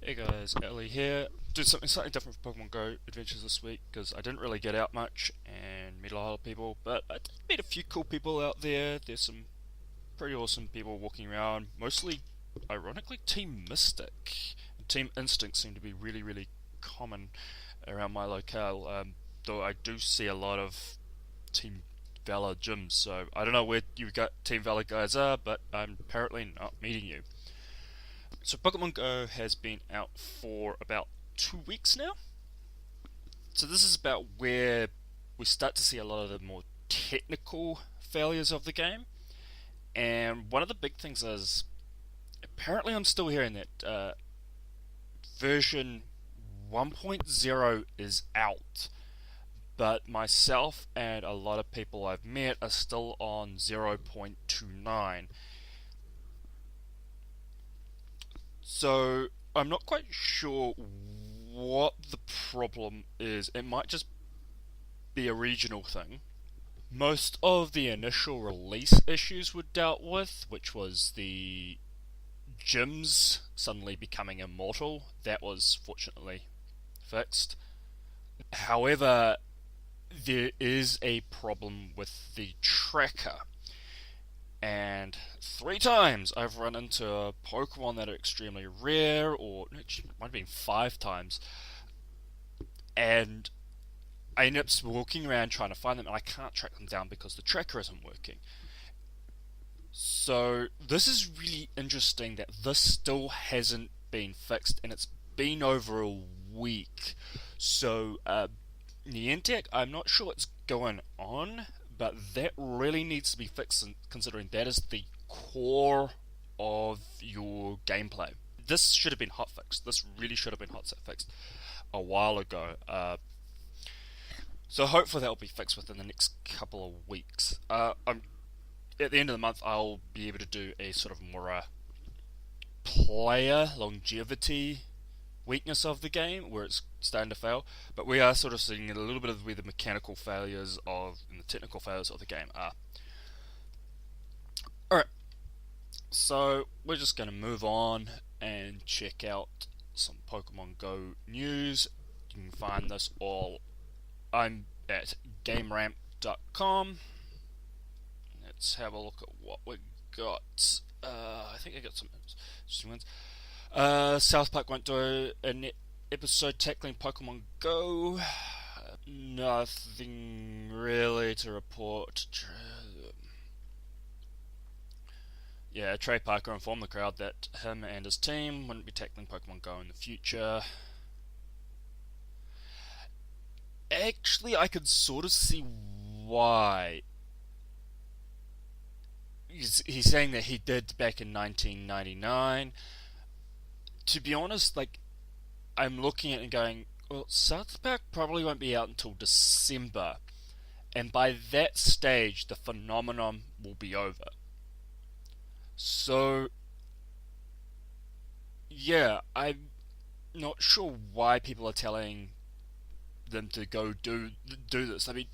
Hey guys, Ellie here. Did something slightly different for Pokemon Go Adventures this week because I didn't really get out much and meet a lot of people, but I did meet a few cool people out there. There's some pretty awesome people walking around, mostly, ironically, Team Mystic and Team Instinct seem to be really common around my locale, though I do see a lot of Team Valor gyms, so I don't know where you got Team Valor guys are, but I'm apparently not meeting you. So Pokemon Go has been out for about 2 weeks now. So this is about where we start to see a lot of the more technical failures of the game. And one of the big things is apparently I'm still hearing that version 1.0 is out, but myself and a lot of people I've met are still on 0.29. So I'm not quite sure what the problem is. It might just be a regional thing. Most of the initial release issues were dealt with, which was the gyms suddenly becoming immortal. That was fortunately fixed. However, there is a problem with the tracker. And 3 times I've run into a Pokemon that are extremely rare, or it might have been 5 times, and I end up walking around trying to find them, and I can't track them down because the tracker isn't working. So this is really interesting that this still hasn't been fixed, and it's been over a week. So Niantic, I'm not sure what's going on, but that really needs to be fixed, considering that is the core of your gameplay. This should have been hotfixed. This really should have been hotfixed a while ago. So hopefully that will be fixed within the next couple of weeks. At the end of the month, I'll be able to do a sort of more player longevity weakness of the game where it's starting to fail, but we are sort of seeing a little bit of where the mechanical failures of and the technical failures of the game are. Alright, so we're just going to move on and check out some Pokemon Go news. You can find this all. I'm at gamerant.com. Let's have a look at what we got. I think I got some interesting ones. South Park won't do an episode tackling Pokemon Go. Nothing really to report. Yeah, Trey Parker informed the crowd that him and his team wouldn't be tackling Pokemon Go in the future. Actually, I could sort of see why. He's saying that he did back in 1999. To be honest, like, I'm looking at it and going, well, South Park probably won't be out until December, and by that stage, the phenomenon will be over. So, yeah, I'm not sure why people are telling them to go do this. I mean,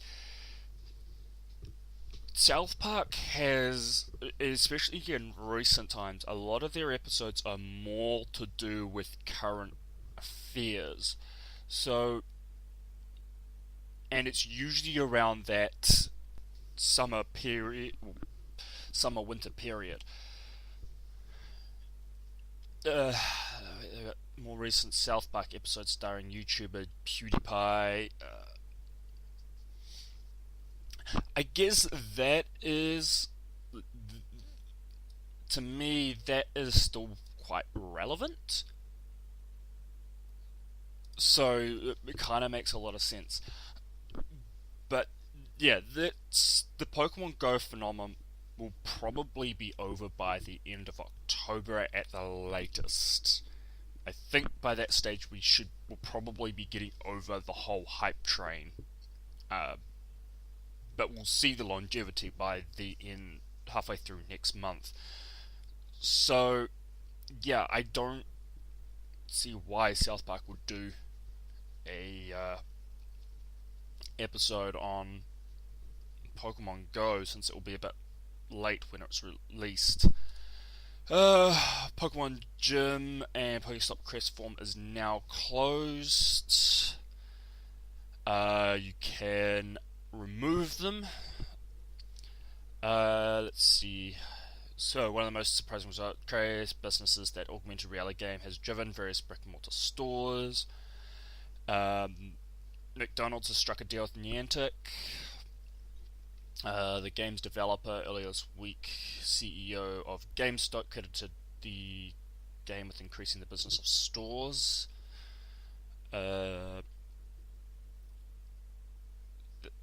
South Park has, especially in recent times, a lot of their episodes are more to do with current affairs. So, and it's usually around that summer period, summer winter period. More recent South Park episodes starring YouTuber PewDiePie. I guess that is, to me, that is still quite relevant. So it kind of makes a lot of sense. But yeah, that's the Pokemon Go phenomenon will probably be over by the end of October at the latest. I think by that stage we'll probably be getting over the whole hype train. But we'll see the longevity by the end, halfway through next month. So yeah, I don't see why South Park would do a episode on Pokemon Go, since it will be a bit late when it's released. Pokemon Gym and Pokestop Crest form is now closed. You can remove them. Let's see. So, one of the most surprising results, various businesses that augmented reality game has driven various brick and mortar stores. Um, McDonald's has struck a deal with Niantic. The game's developer earlier this week, CEO of GameStop, credited the game with increasing the business of stores. Uh,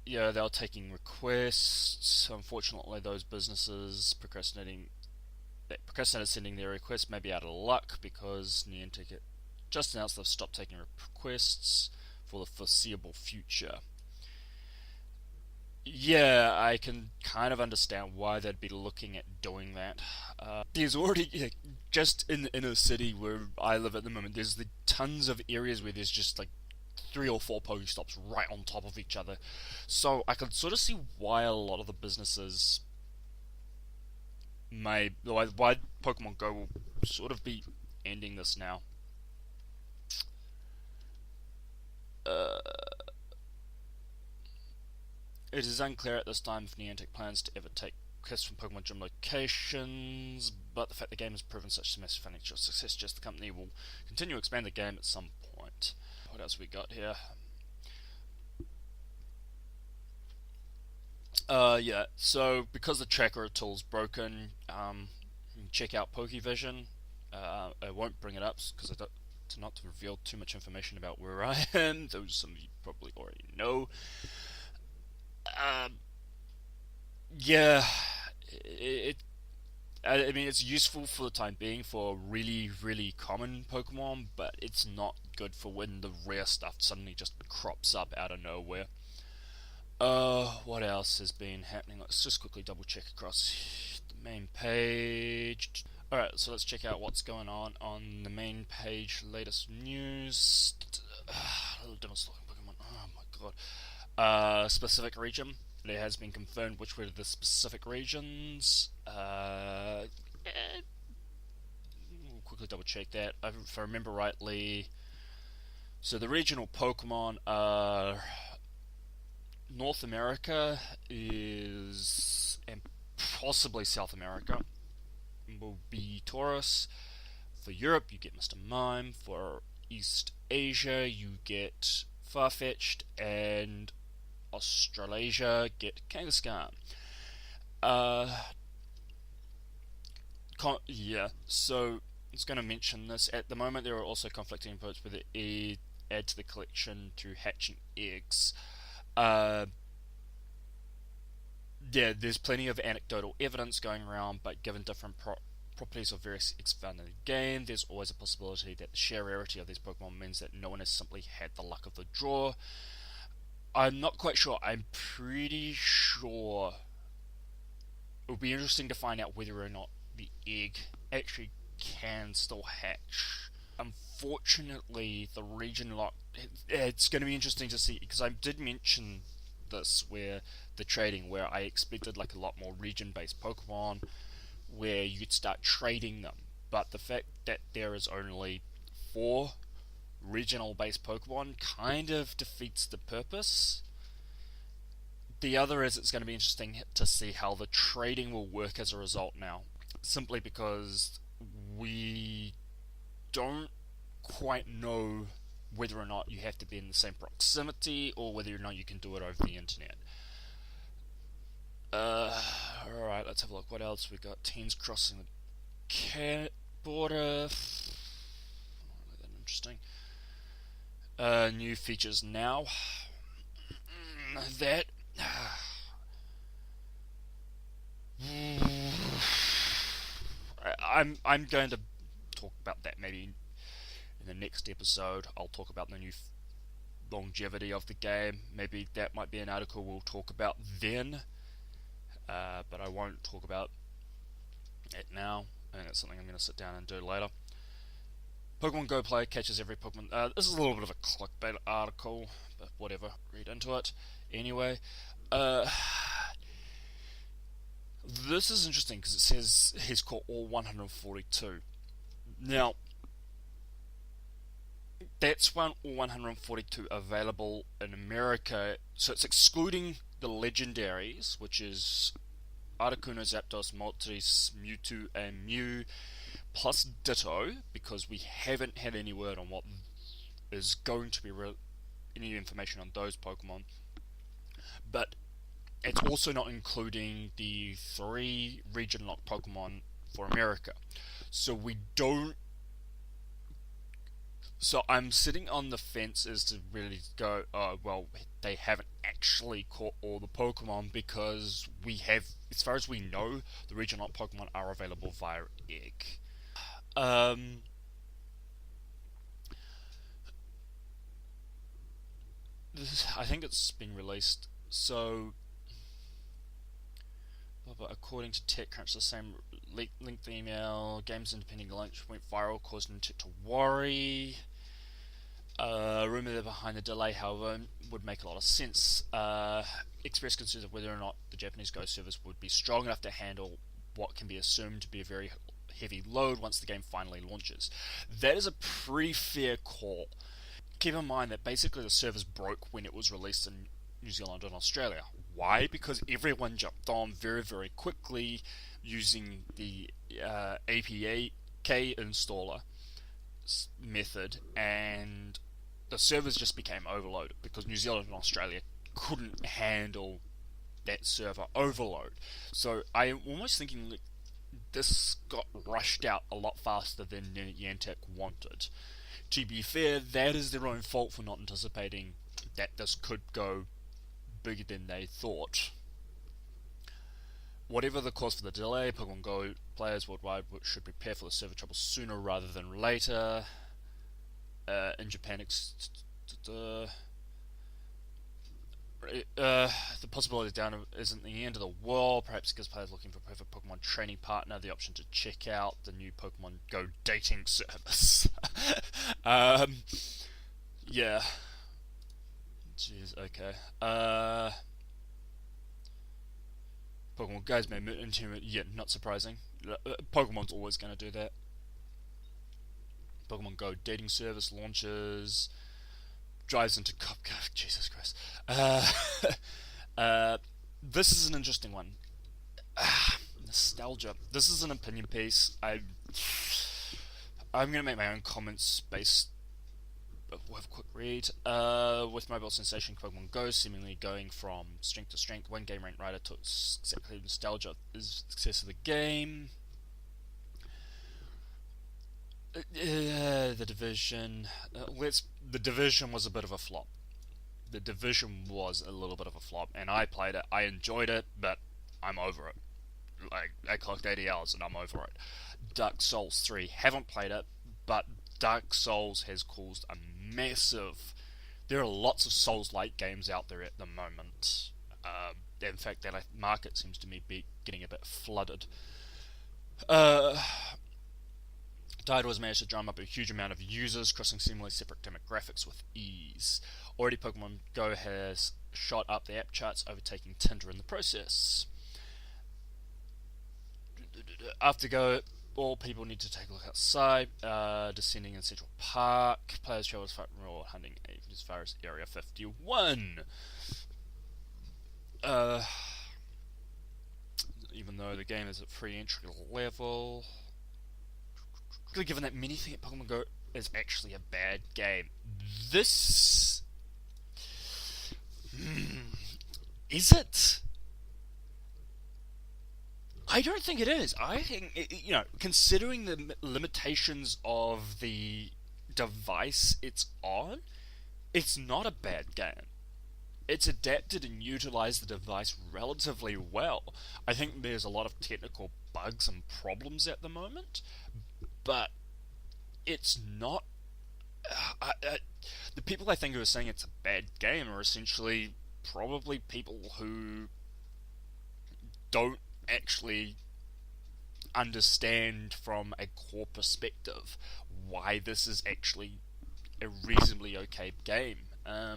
yeah, they're taking requests. Unfortunately, those businesses procrastinated sending their requests may be out of luck because Niantic just announced they've stopped taking requests for the foreseeable future. Yeah, I can kind of understand why they'd be looking at doing that. There's already just in the inner city where I live at the moment. There's tons of areas where there's just like 3 or 4 Pokestops right on top of each other. So I can sort of see why a lot of the businesses why Pokemon Go will sort of be ending this now. Uh, it is unclear at this time if Niantic plans to ever take requests from Pokemon Gym locations, but the fact the game has proven such massive financial success suggests the company will continue to expand the game at some point. What else we got here? Yeah, so because the tracker tool's broken, you can check out Pokevision. I won't bring it up because I don't to not to reveal too much information about where I am. Those some of you probably already know. Um, yeah, it. I mean, it's useful for the time being for really, really common Pokemon, but it's not good for when the rare stuff suddenly just crops up out of nowhere. What else has been happening? Let's just quickly double check across the main page. Alright, so let's check out what's going on the main page. Latest news. Little demonstrating Pokemon. Oh my god. Specific region. It has been confirmed which were the specific regions. We'll quickly double check that. If I remember rightly, so the regional Pokemon are North America is and possibly South America will be Taurus. For Europe, you get Mr. Mime. For East Asia, you get Farfetch'd, and Australasia get Kangaskhan. Uh, yeah. So I was going to mention this. At the moment, there are also conflicting reports whether add to the collection through hatching eggs. Uh, yeah, there's plenty of anecdotal evidence going around, but given different properties of various eggs found in the game, there's always a possibility that the sheer rarity of these Pokemon means that no one has simply had the luck of the draw. I'm not quite sure. I'm pretty sure it would be interesting to find out whether or not the egg actually can still hatch. Unfortunately, the region lock. It's going to be interesting to see because I did mention this where the trading where I expected like a lot more region-based Pokemon where you could start trading them, but the fact that there is only 4 regional-based Pokemon kind of defeats the purpose. The other is it's going to be interesting to see how the trading will work as a result now, simply because we don't quite know whether or not you have to be in the same proximity or whether or not you can do it over the internet. Alright, let's have a look. What else? We got teens crossing the border. Not really that interesting. New features now. That. I'm going to talk about that maybe in the next episode. I'll talk about the new longevity of the game. Maybe that might be an article we'll talk about then. But I won't talk about it now. I think that's something I'm going to sit down and do later. Pokemon Go player catches every Pokemon. This is a little bit of a clickbait article, but whatever. Read into it. Anyway, This is interesting because it says he's caught all 142. Now, that's one all 142 available in America, so it's excluding the legendaries, which is Articuno, Zapdos, Moltres, Mewtwo, and Mew, plus Ditto, because we haven't had any word on what is going to be any information on those Pokemon. But it's also not including the three region locked Pokemon for America. So we don't. So I'm sitting on the fence as to really go, oh, well, they haven't actually caught all the Pokemon because we have, as far as we know, the region locked Pokemon are available via egg. Um, I think it's been released. So, but according to TechCrunch, the same linked email, Games Independent launch went viral, caused Nintendo to worry. Rumor that behind the delay, however, would make a lot of sense. Expressed concerns of whether or not the Japanese Go service would be strong enough to handle what can be assumed to be a very heavy load once the game finally launches. That is a pretty fair call. Keep in mind that basically the service broke when it was released in New Zealand and Australia. Why? Because everyone jumped on very, very quickly using the APK installer method, and the servers just became overloaded because New Zealand and Australia couldn't handle that server overload. So I am almost thinking that this got rushed out a lot faster than Niantic wanted. To be fair, that is their own fault for not anticipating that this could go bigger than they thought. Whatever the cause for the delay, Pokemon Go players worldwide should prepare for the server trouble sooner rather than later. In Japan, the possibility down isn't the end of the world. Perhaps because players looking for a perfect Pokemon training partner, the option to check out the new Pokemon Go dating service. um, yeah. Jeez. Okay. Pokemon guys may intimate. Yeah, not surprising. Pokemon's always going to do that. Pokemon Go dating service launches, drives into Jesus Christ. This is an interesting one. Nostalgia. This is an opinion piece. I'm gonna make my own comments based. We'll have a quick read. With mobile sensation Pokemon Go seemingly going from strength to strength, one game ranked writer took exactly nostalgia is the success of the game. The division. The division was a bit of a flop. The division was a little bit of a flop, and I played it. I enjoyed it, but I'm over it. Like I clocked 80 hours, and I'm over it. Dark Souls 3. Haven't played it, but Dark Souls has caused a massive. There are lots of Souls-like games out there at the moment. In fact, that market seems to be getting a bit flooded. Uh, Tide has managed to drum up a huge amount of users, crossing seemingly separate demographics with ease. Already, Pokemon Go has shot up the app charts, overtaking Tinder in the process. After Go, all people need to take a look outside. Descending in Central Park, players travel as far hunting as far as Area 51. Even though the game is at free entry level. Given that many think Pokemon Go is actually a bad game, this is it? I don't think it is. I think considering the limitations of the device it's on, it's not a bad game. It's adapted and utilized the device relatively well. I think there's a lot of technical bugs and problems at the moment, but it's not. The people I think who are saying it's a bad game are essentially probably people who don't actually understand from a core perspective why this is actually a reasonably okay game. I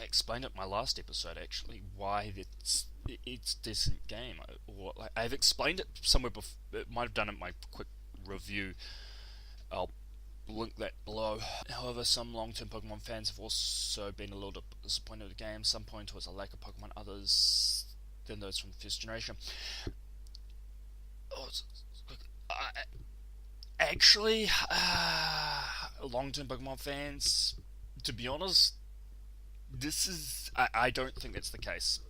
explained it in my last episode actually why it's it's a decent game. Or like, I've explained it somewhere before. It might have done it in my quick review. I'll link that below. However, some long-term Pokemon fans have also been a little bit disappointed with the game. Some point towards a lack of Pokemon, others than those from the first generation. Oh, actually, long-term Pokemon fans, to be honest, this is I don't think that's the case.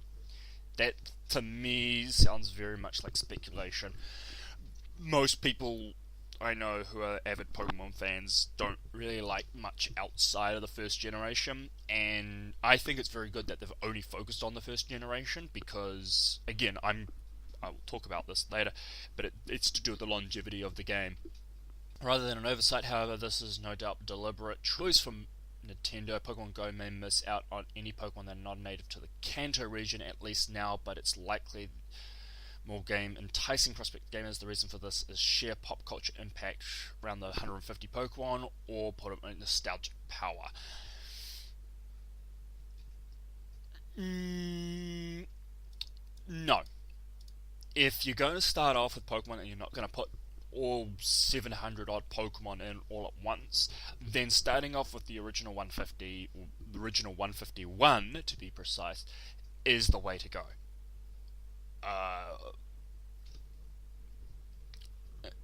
That to me sounds very much like speculation. Most people I know who are avid Pokemon fans don't really like much outside of the first generation, and I think it's very good that they've only focused on the first generation because, again, I will talk about this later, but it's to do with the longevity of the game. Rather than an oversight, however, this is no doubt deliberate choice from Nintendo. Pokemon Go may miss out on any Pokemon that are not native to the Kanto region, at least now, but it's likely more game enticing prospect gamers. The reason for this is sheer pop culture impact around the 150 Pokemon, or put it in nostalgic power. No. If you're going to start off with Pokemon and you're not going to put all 700 odd Pokemon in all at once, then starting off with the original 150, or the original 151 to be precise, is the way to go. Uh,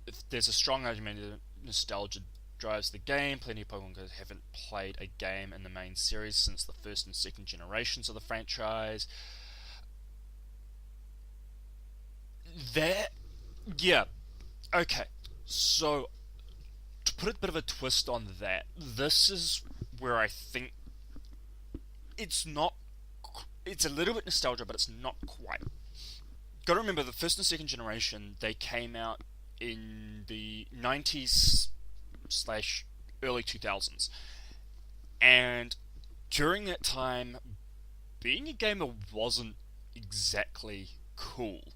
if there's a strong argument that nostalgia drives the game. Plenty of Pokemon guys haven't played a game in the main series since the first and second generations of the franchise. That, yeah, okay. So to put a bit of a twist on that, this is where I think it's not. It's a little bit nostalgia, but it's not quite. Got to remember the first and second generation. They came out in the 90s slash early 2000s, and during that time, being a gamer wasn't exactly cool.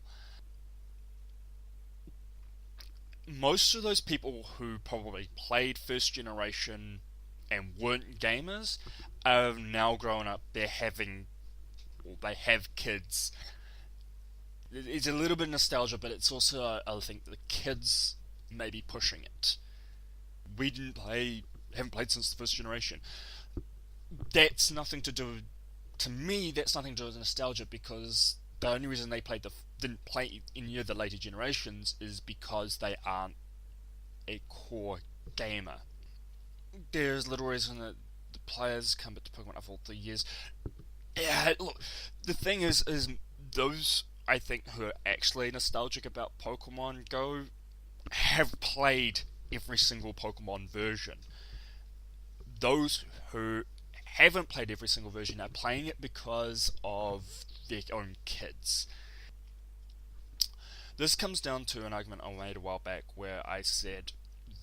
Most of those people who probably played first generation and weren't gamers are now grown up. They have kids. It's a little bit of nostalgia, but it's also, I think, the kids may be pushing it. We haven't played since the first generation. That's nothing to do. To me, that's nothing to do with nostalgia, because the only reason they didn't play any of the later generations is because they aren't a core gamer. There's little reason that the players come back to Pokemon after all the years. Yeah, look, the thing is those I think who are actually nostalgic about Pokemon Go have played every single Pokemon version. Those who haven't played every single version are playing it because of their own kids. This comes down to an argument I made a while back where I said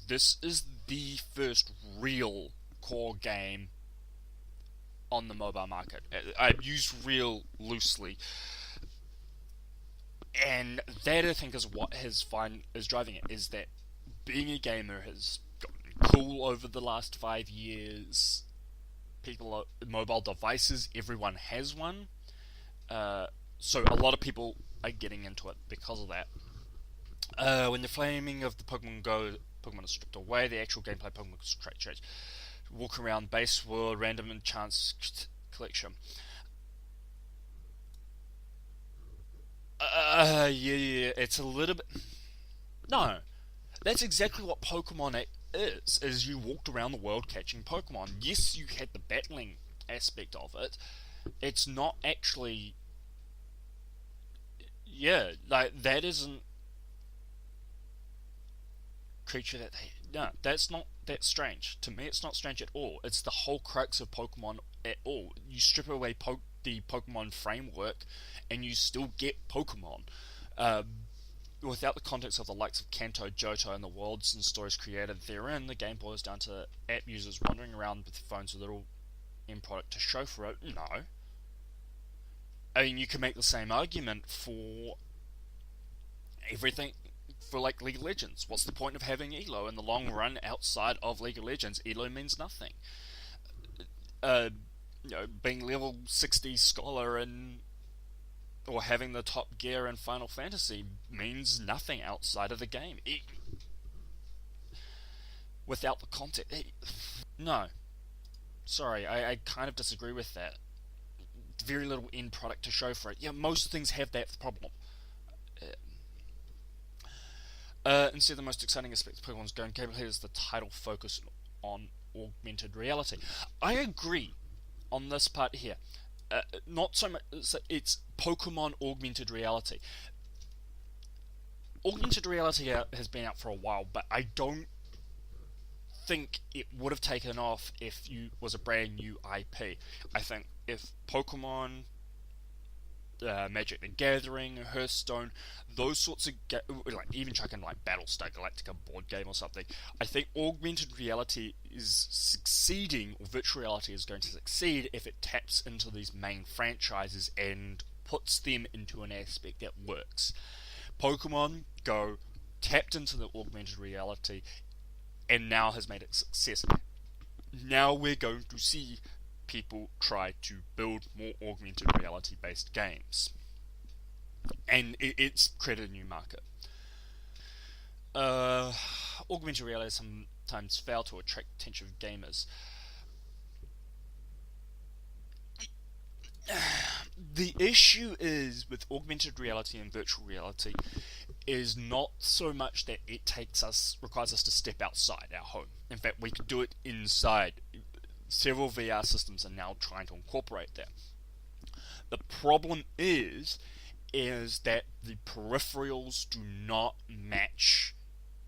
this is the first real core game on the mobile market. I use real loosely, and that I think is what is driving it. Is that being a gamer has gotten cool over the last 5 years. Mobile devices, everyone has one. So a lot of people are getting into it because of that. When the flaming of the Pokemon Go Pokemon is stripped away, the actual gameplay Pokemon is change. Walk around base world, random and chance collection. Yeah, it's a little bit. No, that's exactly what Pokemon is you walked around the world catching Pokemon. Yes, you had the battling aspect of it. It's not actually. Yeah, like that isn't creature that they. No, that's not that strange. To me, it's not strange at all. It's the whole crux of Pokemon at all. You strip away the Pokemon framework, and you still get Pokemon. Um, Without the context of the likes of Kanto, Johto, and the worlds and stories created therein, the game boils down to app users wandering around with phones with little end product to show for it. No. I mean, you can make the same argument for everything, for like League of Legends. What's the point of having Elo in the long run outside of League of Legends? Elo means nothing. Uh, Being level 60 scholar in or having the top gear in Final Fantasy means nothing outside of the game. Without the content. No. Sorry, I kind of disagree with that. Very little end product to show for it. Yeah, most things have that problem. Instead, the most exciting aspect of Pokemon's Go gameplay is the title focus on augmented reality. I agree on this part here. Not so much. It's Pokemon augmented reality. Augmented reality has been out for a while, but I don't think it would have taken off if you was a brand new IP. I think if Pokemon, Magic the Gathering, Hearthstone, those sorts of like even chucking like Battlestar Galactica board game or something, I think augmented reality is succeeding, or virtual reality is going to succeed if it taps into these main franchises and puts them into an aspect that works. Pokemon Go tapped into the augmented reality and now has made it a success. Now we're going to see people try to build more augmented reality based games, and it's created a new market. Augmented reality sometimes fail to attract attention of gamers. The issue is with augmented reality and virtual reality is not so much that it requires us to step outside our home. In fact, we could do it inside. Several VR systems are now trying to incorporate that. The problem is that the peripherals do not match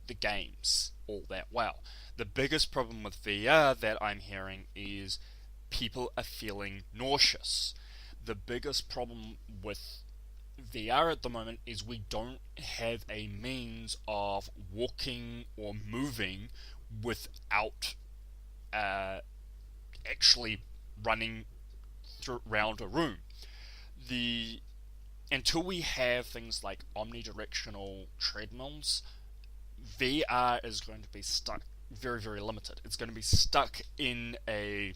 the games all that well. The biggest problem with VR that I'm hearing is people are feeling nauseous. The biggest problem with VR at the moment is we don't have a means of walking or moving without actually running around a room. Until we have things like omnidirectional treadmills, VR is going to be stuck very, very limited. It's going to be stuck in a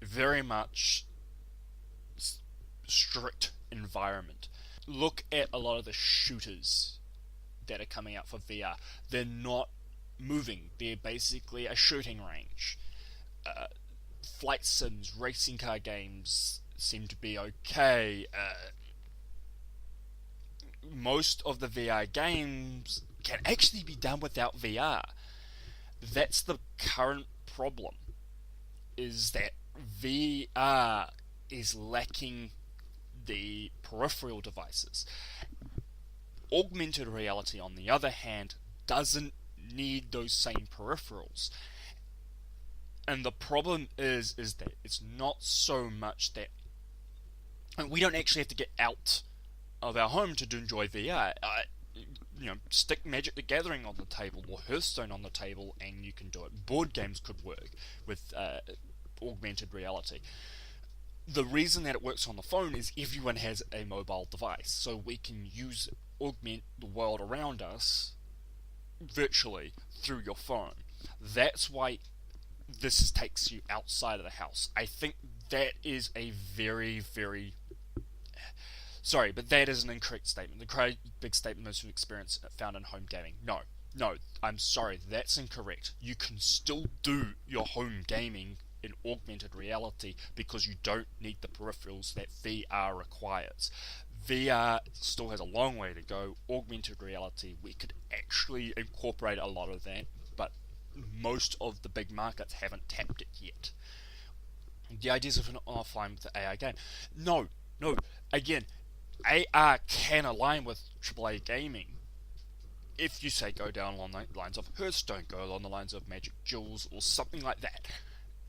very much strict environment. Look at a lot of the shooters that are coming out for VR. They're not moving. They're basically a shooting range. Flight sims, racing car games seem to be okay. Most of the VR games can actually be done without VR. That's the current problem, is that VR is lacking the peripheral devices. Augmented reality, on the other hand, doesn't need those same peripherals. And the problem is that it's not so much that we don't actually have to get out of our home to enjoy VR. Stick Magic the Gathering on the table or Hearthstone on the table and you can do it. Board games could work with augmented reality. The reason that it works on the phone is everyone has a mobile device, so we can augment the world around us virtually through your phone. That's why this takes you outside of the house. I think that is a very, very... Sorry, but that is an incorrect statement. The big statement most of experience found in home gaming. No, I'm sorry, that's incorrect. You can still do your home gaming in augmented reality because you don't need the peripherals that VR requires. VR still has a long way to go. Augmented reality, we could actually incorporate a lot of that, but most of the big markets haven't tapped it yet. The ideas of an offline with the AI game. No. Again, AR can align with AAA gaming. If you say go down along the lines of Hearthstone, go along the lines of Magic Duels, or something like that.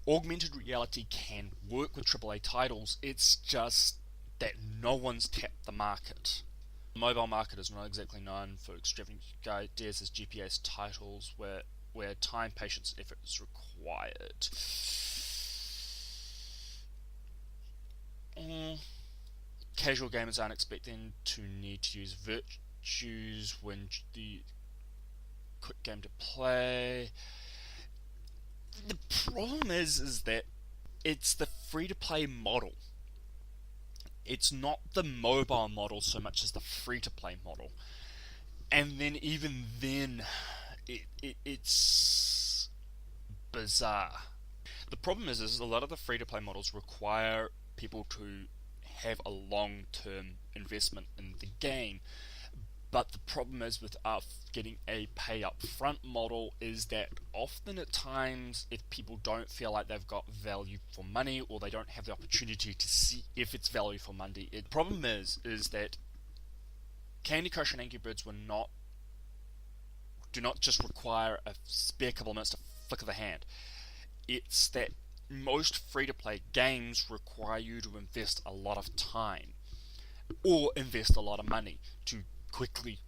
Augmented reality can work with AAA titles, it's just that no one's tapped the market. The mobile market is not exactly known for extravagant ideas as GPS titles where time, patience, and effort is required. Casual gamers aren't expecting to need to use virtues when the quick game to play. The problem is that it's the free-to-play model. It's not the mobile model so much as the free-to-play model. And then even then, it's bizarre. The problem is a lot of the free-to-play models require people to have a long-term investment in the game. But the problem is with getting a pay up front model is that often at times, if people don't feel like they've got value for money or they don't have the opportunity to see if it's value for money, the problem is that Candy Crush and Angry Birds do not just require a spare couple of minutes to flick of the hand. It's that most free to play games require you to invest a lot of time or invest a lot of money to quickly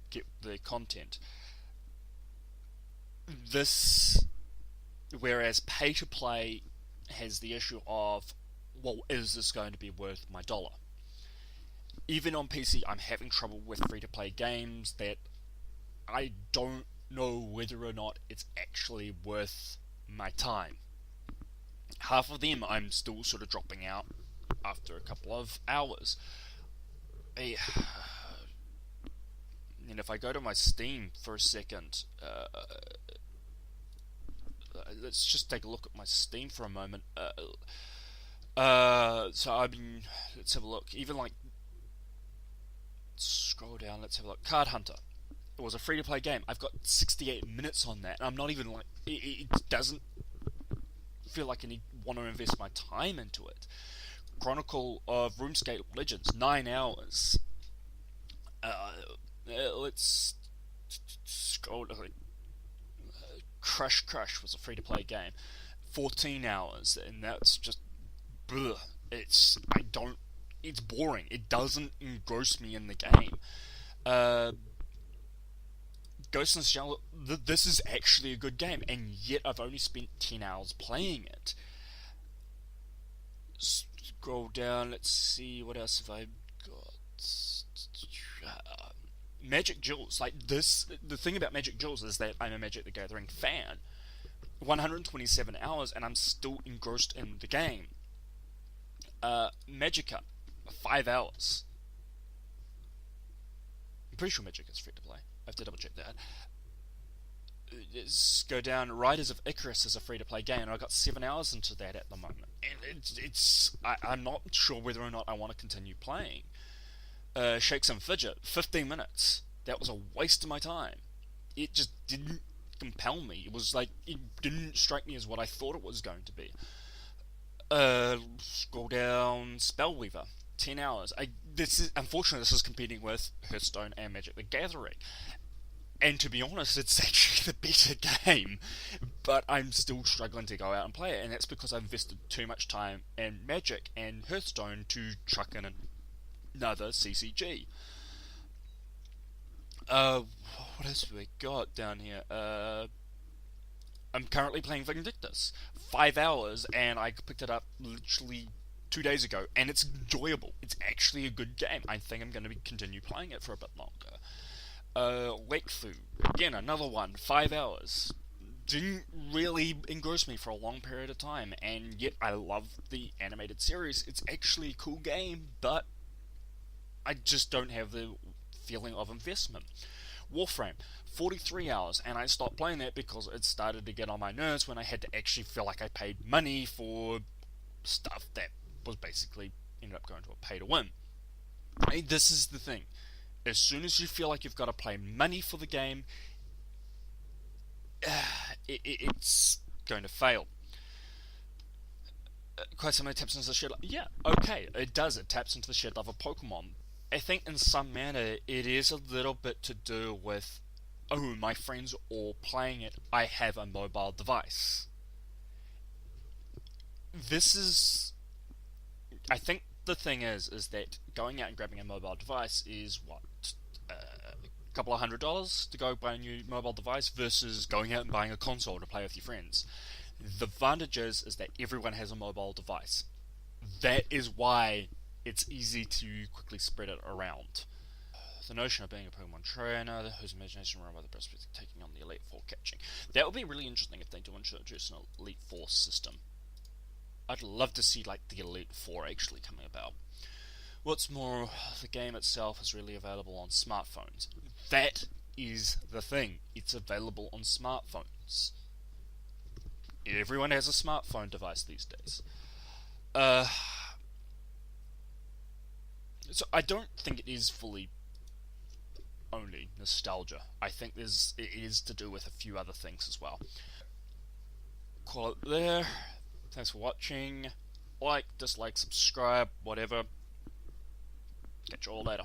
get the content. This, whereas pay to play has the issue of, well, is this going to be worth my dollar? Even on PC, I'm having trouble with free to play games that I don't know whether or not it's actually worth my time. Half of them I'm still sort of dropping out after a couple of hours. And if I go to my Steam for a second, let's just take a look at my Steam for a moment. So I've been, let's have a look. Even like, scroll down, let's have a look. Card Hunter. It was a free-to-play game. I've got 68 minutes on that, and I'm not even like, it doesn't feel like I want to invest my time into it. Chronicle of RuneScape Legends, 9 hours. Let's scroll. Crush was a free-to-play game, 14 hours, and that's just, bleh. It's boring. It doesn't engross me in the game. Ghost in the Shell, this is actually a good game, and yet I've only spent 10 hours playing it. Scroll down, let's see, what else have I got? Magic Jewels, like this, the thing about Magic Jewels is that I'm a Magic the Gathering fan. 127 hours, and I'm still engrossed in the game. Magica, 5 hours. I'm pretty sure Magic is free to play. I have to double check that. Let's go down. Riders of Icarus is a free to play game, and I got 7 hours into that at the moment. And I'm not sure whether or not I want to continue playing. Shakes and Fidget, 15 minutes. That was a waste of my time. It just didn't compel me. It was like, it didn't strike me as what I thought it was going to be. Scroll down. Spellweaver, 10 hours. Unfortunately, this is competing with Hearthstone and Magic the Gathering. And to be honest, it's actually the better game, but I'm still struggling to go out and play it, and that's because I've invested too much time in Magic and Hearthstone to chuck in another CCG. What else have we got down here? I'm currently playing Vindictus. 5 hours, and I picked it up literally 2 days ago, and it's enjoyable. It's actually a good game. I think I'm going to continue playing it for a bit longer. Wakfu, again, another one, 5 hours. Didn't really engross me for a long period of time, and yet I love the animated series. It's actually a cool game, but I just don't have the feeling of investment. Warframe, 43 hours, and I stopped playing that because it started to get on my nerves when I had to actually feel like I paid money for stuff that was basically ended up going to a pay to win. This is the thing. As soon as you feel like you've got to pay money for the game, it's going to fail. Quite somebody taps into the shed love. Yeah, okay, it does. It taps into the shed love of Pokemon. I think in some manner it is a little bit to do with, oh, my friends are all playing it, I have a mobile device. I think the thing is that going out and grabbing a mobile device is what, a couple of $100 to go buy a new mobile device versus going out and buying a console to play with your friends. The advantage is that everyone has a mobile device. That is why it's easy to quickly spread it around. The notion of being a Pokemon trainer whose imagination run by the prospect of taking on the Elite Four catching. That would be really interesting if they do introduce an Elite Four system. I'd love to see like the Elite Four actually coming about. What's more, the game itself is really available on smartphones. That is the thing. It's available on smartphones. Everyone has a smartphone device these days. Uh, so I don't think it is fully only nostalgia. I think it is to do with a few other things as well. Call it there. Thanks for watching. Like, dislike, subscribe, whatever. Catch you all later.